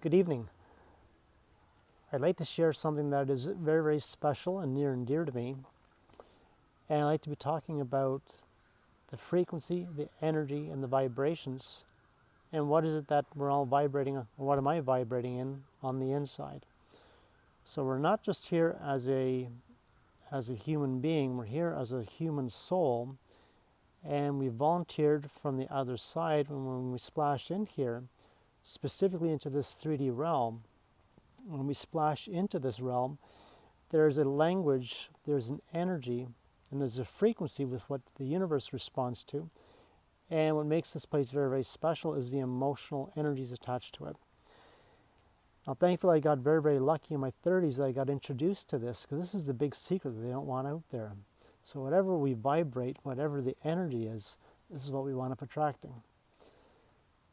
Good evening. I'd like to share something that is very, very special and near and dear to me. And I'd like to be talking about the frequency, the energy, and the vibrations. And what is it that we're all vibrating on? What am I vibrating in on the inside? So we're not just here as a human being, we're here as a human soul. And we volunteered from the other side when we splashed in here, specifically into this 3D realm. When we splash into this realm, there's a language, there's an energy, and there's a frequency with what the universe responds to. And what makes this place very, very special is the emotional energies attached to it. Now, thankfully, I got very, very lucky in my 30s that I got introduced to this, because this is the big secret that they don't want out there. So whatever we vibrate, whatever the energy is, this is what we wind up attracting.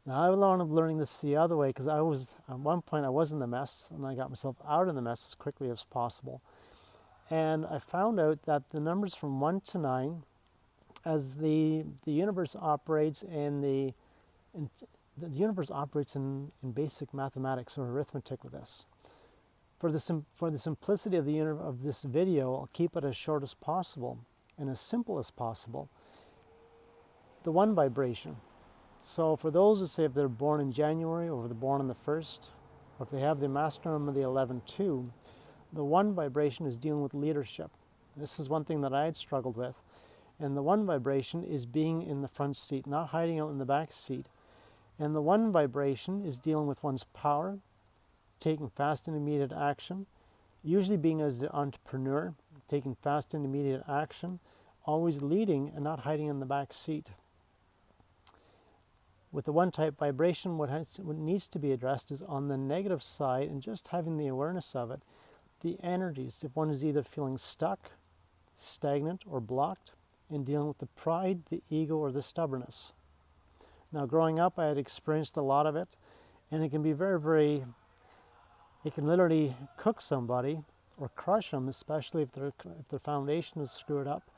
Now, I wound up learning this the other way, because at one point I was in the mess, and I got myself out of the mess as quickly as possible. And I found out that the numbers from 1 to 9, as the universe operates the universe operates in basic mathematics or arithmetic with this. For the simplicity of this video, I'll keep it as short as possible and as simple as possible. The 1 vibration. So for those who say if they're born in January, or if they're born on the 1st, or if they have the master number of the 11-2, the 1 vibration is dealing with leadership. This is one thing that I had struggled with. And the 1 vibration is being in the front seat, not hiding out in the back seat. And the 1 vibration is dealing with one's power, taking fast and immediate action, usually being as the entrepreneur, taking fast and immediate action, always leading and not hiding in the back seat. With the 1 type vibration, what needs to be addressed is on the negative side, and just having the awareness of it, the energies. If one is either feeling stuck, stagnant, or blocked, and dealing with the pride, the ego, or the stubbornness. Now, growing up, I had experienced a lot of it, and it can be it can literally cook somebody or crush them, especially if their foundation is screwed up,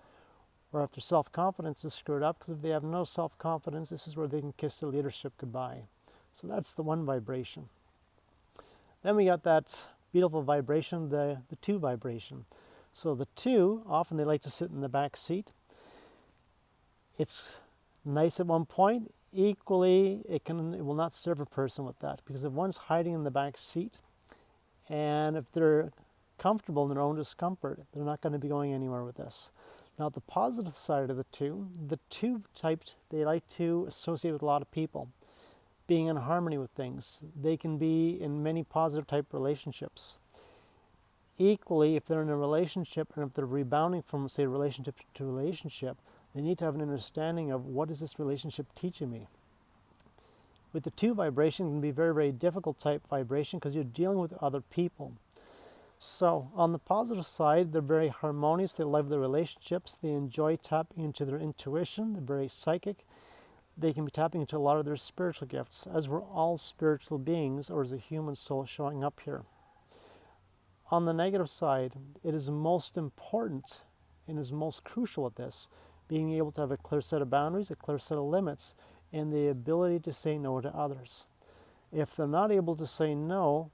or if their self-confidence is screwed up, because if they have no self-confidence, this is where they can kiss the leadership goodbye. So that's the 1 vibration. Then we got that beautiful vibration, the 2 vibration. So the 2, often they like to sit in the back seat. It's nice at one point. Equally, it will not serve a person with that, because if one's hiding in the back seat, and if they're comfortable in their own discomfort, they're not going to be going anywhere with this. Now, the positive side of the 2 types, they like to associate with a lot of people, being in harmony with things. They can be in many positive type relationships. Equally, if they're in a relationship and if they're rebounding from, say, relationship to relationship, they need to have an understanding of what is this relationship teaching me. With the 2 vibration, it can be very, very difficult type vibration, because you're dealing with other people. So on the positive side, they're very harmonious. They love their relationships. They enjoy tapping into their intuition. They're very psychic. They can be tapping into a lot of their spiritual gifts, as we're all spiritual beings, or as a human soul showing up here. On the negative side, it is most important and is most crucial at this, being able to have a clear set of boundaries, a clear set of limits, and the ability to say no to others. If they're not able to say no,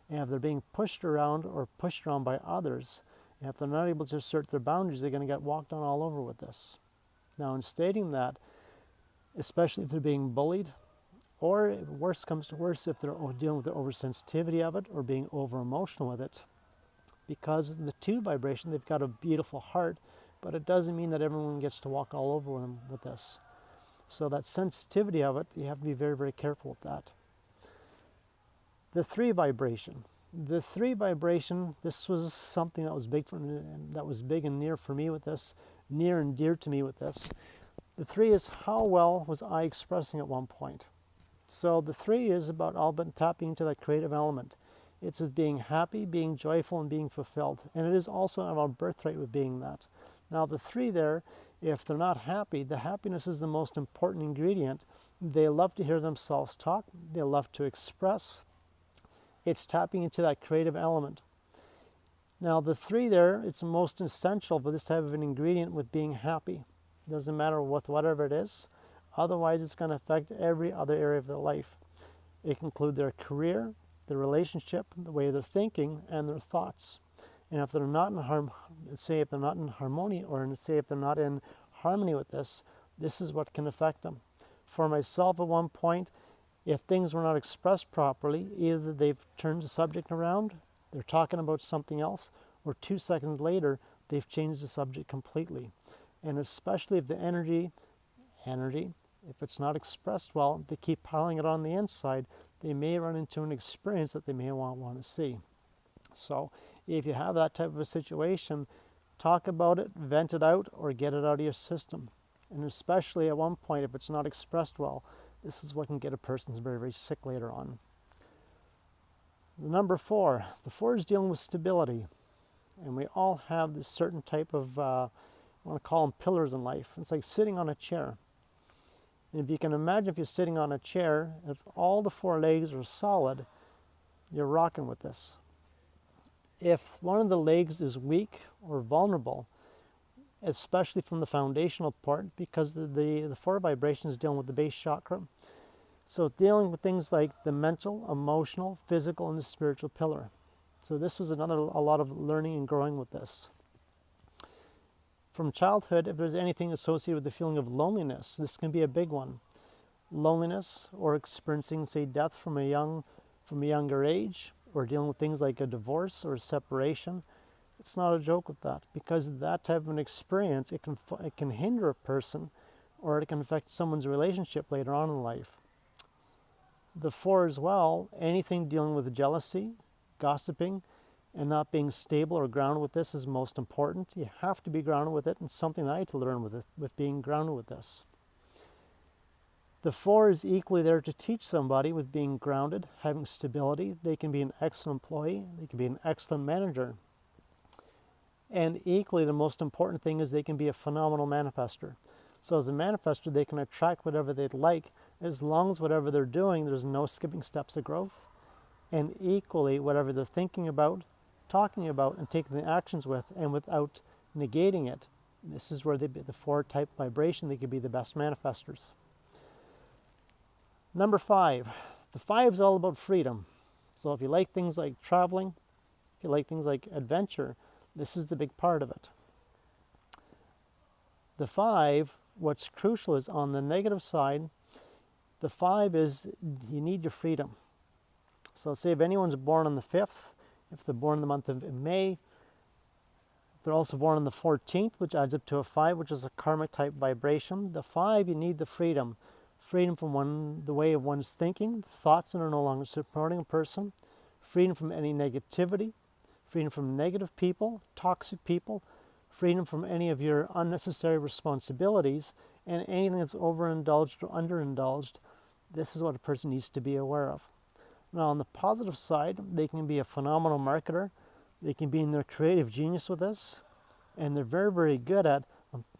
and if they're being pushed around or pushed around by others, and if they're not able to assert their boundaries, they're going to get walked on all over with this. Now, in stating that, especially if they're being bullied, or worse comes to worse, if they're dealing with the oversensitivity of it or being over-emotional with it, because the 2 vibration, they've got a beautiful heart, but it doesn't mean that everyone gets to walk all over them with this. So that sensitivity of it, you have to be very, very careful with that. The 3 vibration. The 3 vibration, this was something that was big and near for me with this, near and dear to me with this. The 3 is, how well was I expressing at one point? So the 3 is about all but tapping into that creative element. It's as being happy, being joyful, and being fulfilled. And it is also our birthright with being that. Now the 3 there, if they're not happy, the happiness is the most important ingredient. They love to hear themselves talk. They love to express. It's tapping into that creative element. Now the 3 there, it's most essential for this type of an ingredient with being happy. It doesn't matter with whatever it is. Otherwise, it's going to affect every other area of their life. It can include their career, their relationship, the way they're thinking, and their thoughts. And if they're not in say if they're not in harmony, or say if they're not in harmony with this, this is what can affect them. For myself, at one point, if things were not expressed properly, either they've turned the subject around, they're talking about something else, or 2 seconds later, they've changed the subject completely. And especially if the energy, if it's not expressed well, they keep piling it on the inside, they may run into an experience that they may want to see. So if you have that type of a situation, talk about it, vent it out, or get it out of your system. And especially at one point, if it's not expressed well, this is what can get a person very, very sick later on. Number 4, the 4 is dealing with stability. And we all have this certain type of, I want to call them pillars in life. It's like sitting on a chair. And if you can imagine, if you're sitting on a chair, if all the 4 legs are solid, you're rocking with this. If one of the legs is weak or vulnerable, especially from the foundational part, because the 4 vibrations dealing with the base chakra, so dealing with things like the mental, emotional, physical, and the spiritual pillar. So this was a lot of learning and growing with this. From childhood, if there's anything associated with the feeling of loneliness, this can be a big one. Loneliness, or experiencing, say, death from a younger age, or dealing with things like a divorce or a separation. It's not a joke with that, because that type of an experience, it can hinder a person, or it can affect someone's relationship later on in life. The 4 as well, anything dealing with jealousy, gossiping, and not being stable or grounded with this is most important. You have to be grounded with it, and something I had to learn with being grounded with this. The 4 is equally there to teach somebody with being grounded, having stability. They can be an excellent employee, they can be an excellent manager. And equally, the most important thing is they can be a phenomenal manifester. So as a manifester, they can attract whatever they'd like, as long as whatever they're doing, there's no skipping steps of growth. And equally, whatever they're thinking about, talking about, and taking the actions with, and without negating it, this is where the 4 type vibration, they could be the best manifestors. Number 5. The 5 is all about freedom. So if you like things like traveling, if you like things like adventure, this is the big part of it. The 5, what's crucial is on the negative side, the 5 is you need your freedom. So say if anyone's born on the 5th, if they're born in the month of May, they're also born on the 14th, which adds up to a 5, which is a karmic type vibration. The 5, you need the freedom. Freedom from the way of one's thinking, thoughts that are no longer supporting a person, freedom from any negativity, freedom from negative people, toxic people, freedom from any of your unnecessary responsibilities, and anything that's overindulged or underindulged. This is what a person needs to be aware of. Now, on the positive side, they can be a phenomenal marketer. They can be in their creative genius with this, and they're very, very good at,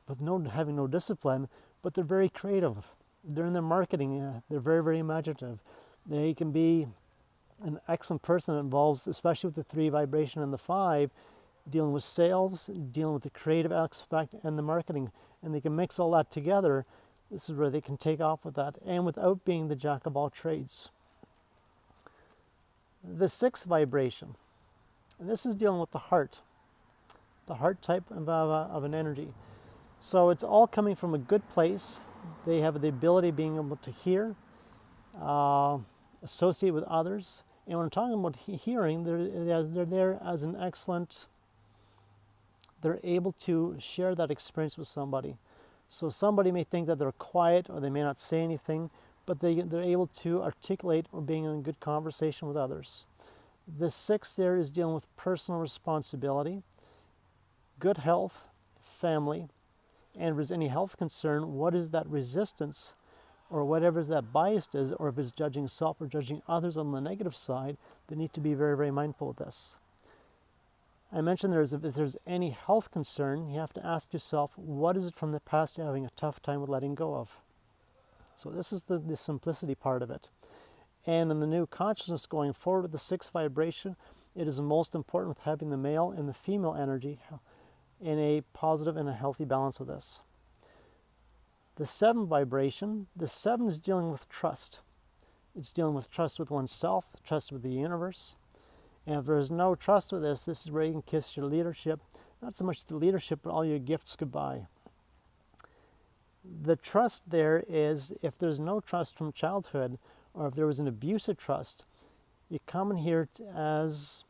having no discipline, but they're very creative. They're in their marketing. They're very, very imaginative. They can be an excellent person that involves, especially with the 3 vibration and the 5, dealing with sales, dealing with the creative aspect and the marketing, and they can mix all that together. This is where they can take off with that, and without being the jack of all trades. The 6th vibration, and this is dealing with the heart type of an energy. So it's all coming from a good place. They have the ability of being able to hear, associate with others. And when I'm talking about hearing, they're there as an excellent, they're able to share that experience with somebody. So somebody may think that they're quiet or they may not say anything, but they're able to articulate or being in a good conversation with others. The 6th there is dealing with personal responsibility, good health, family, and if there's any health concern, what is that resistance or whatever that bias is, or if it's judging self or judging others on the negative side, they need to be very, very mindful of this. I mentioned if there's any health concern, you have to ask yourself, what is it from the past you're having a tough time with letting go of? So this is the simplicity part of it. And in the new consciousness going forward with the 6th vibration, it is most important with having the male and the female energy in a positive and a healthy balance with this. The 7th vibration, the 7 is dealing with trust. It's dealing with trust with oneself, trust with the universe. And if there is no trust with this, this is where you can kiss your leadership. Not so much the leadership, but all your gifts goodbye. The trust there is, if there's no trust from childhood, or if there was an abuse of trust, you come in here to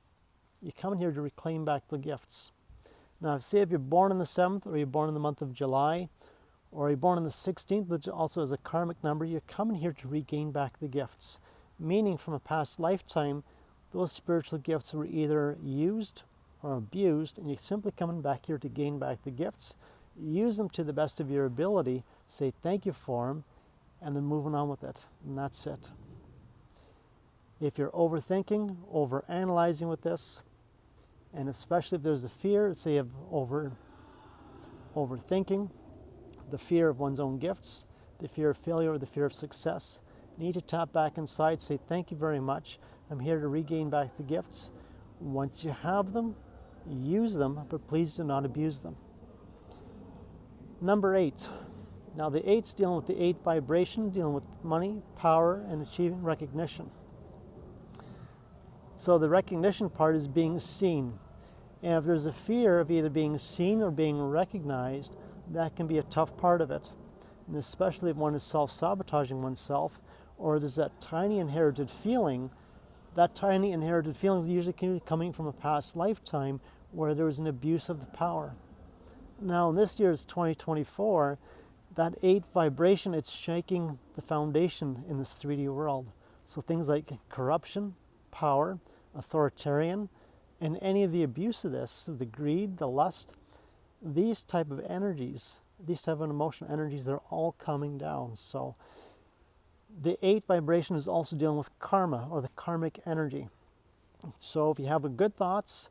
reclaim back the gifts. Now, say if you're born on the 7th, or you're born in the month of July, or you're born on the 16th, which also is a karmic number, you're coming here to regain back the gifts. Meaning from a past lifetime, those spiritual gifts were either used or abused, and you're simply coming back here to gain back the gifts. Use them to the best of your ability, say thank you for them, and then moving on with it. And that's it. If you're overthinking, overanalyzing with this, and especially if there's a fear, say of overthinking, the fear of one's own gifts, the fear of failure, or the fear of success, you need to tap back inside, say thank you very much. I'm here to regain back the gifts. Once you have them, use them, but please do not abuse them. Number 8. Now the 8's dealing with the 8 vibration, dealing with money, power, and achieving recognition. So the recognition part is being seen. And if there's a fear of either being seen or being recognized, that can be a tough part of it. And especially if one is self-sabotaging oneself, or there's that tiny inherited feeling. That tiny inherited feeling is usually coming from a past lifetime where there was an abuse of the power. Now, in this year's 2024, that 8 vibration, it's shaking the foundation in this 3D world. So things like corruption, power, authoritarian, and any of the abuse of this, the greed, the lust, these type of energies, these type of emotional energies, they're all coming down. So the 8 vibration is also dealing with karma, or the karmic energy. So if you have good thoughts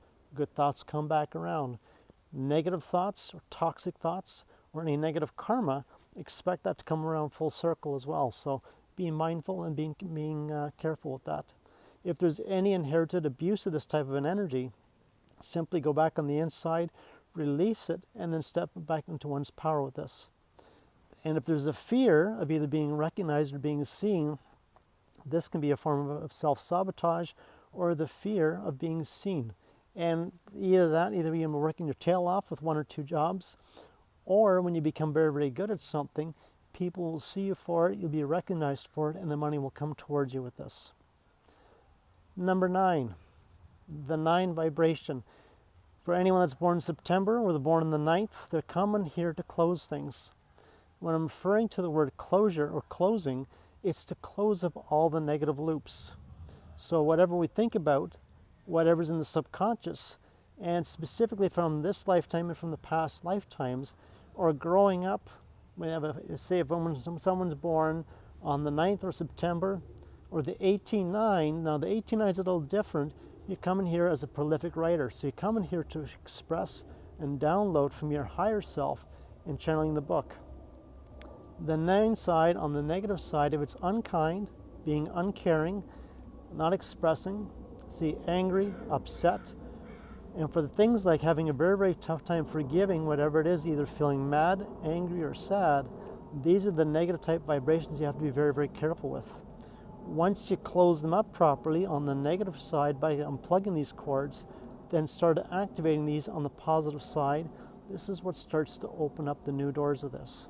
come back around. Negative thoughts or toxic thoughts or any negative karma, expect that to come around full circle as well. So be mindful and being careful with that. If there's any inherited abuse of this type of an energy, simply go back on the inside, release it, and then step back into one's power with this. And if there's a fear of either being recognized or being seen, this can be a form of self-sabotage or the fear of being seen. And either you're working your tail off with 1 or 2 jobs, or when you become very, very good at something, people will see you for it, you'll be recognized for it, and the money will come towards you with this. Number 9, the 9 vibration. For anyone that's born in September or born on the 9th, they're coming here to close things. When I'm referring to the word closure or closing, it's to close up all the negative loops. So whatever we think about, whatever's in the subconscious, and specifically from this lifetime and from the past lifetimes, or growing up, say if someone's born on the 9th or September, or the 18-9, now the 18-9 is a little different. You come in here as a prolific writer, so you come in here to express and download from your higher self in channeling the book. The 9 side, on the negative side, if it's unkind, being uncaring, not expressing, see angry, upset, and for the things like having a very, very tough time forgiving whatever it is, either feeling mad, angry, or sad, these are the negative type vibrations you have to be very, very careful with. Once you close them up properly on the negative side by unplugging these cords, then start activating these on the positive side. This is what starts to open up the new doors of this.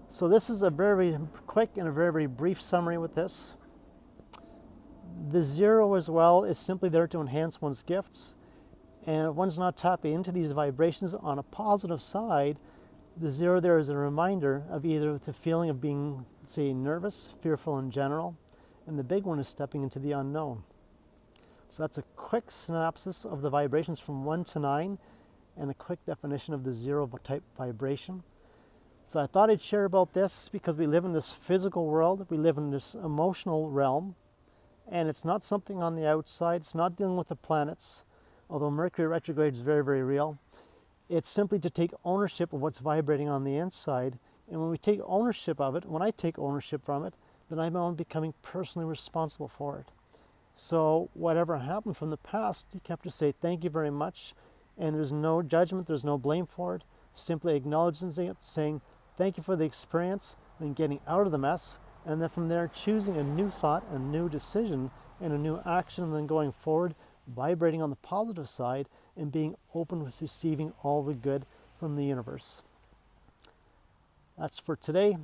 So this is a very quick and a very, very brief summary with this. The 0 as well is simply there to enhance one's gifts. And if one's not tapping into these vibrations on a positive side, the 0 there is a reminder of either the feeling of being, say, nervous, fearful in general, and the big one is stepping into the unknown. So that's a quick synopsis of the vibrations from 1 to 9 and a quick definition of the 0 type vibration. So I thought I'd share about this because we live in this physical world, we live in this emotional realm, and it's not something on the outside, it's not dealing with the planets, although Mercury retrograde is very, very real. It's simply to take ownership of what's vibrating on the inside, and when we take ownership of it, when I take ownership from it, then I'm becoming personally responsible for it. So whatever happened from the past, you have to say thank you very much, and there's no judgment, there's no blame for it. Simply acknowledging it, saying thank you for the experience, and getting out of the mess, And then from there, choosing a new thought, a new decision, and a new action, and then going forward, vibrating on the positive side, and being open with receiving all the good from the universe. That's for today.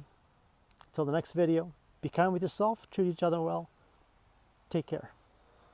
Until the next video, be kind with yourself, treat each other well. Take care.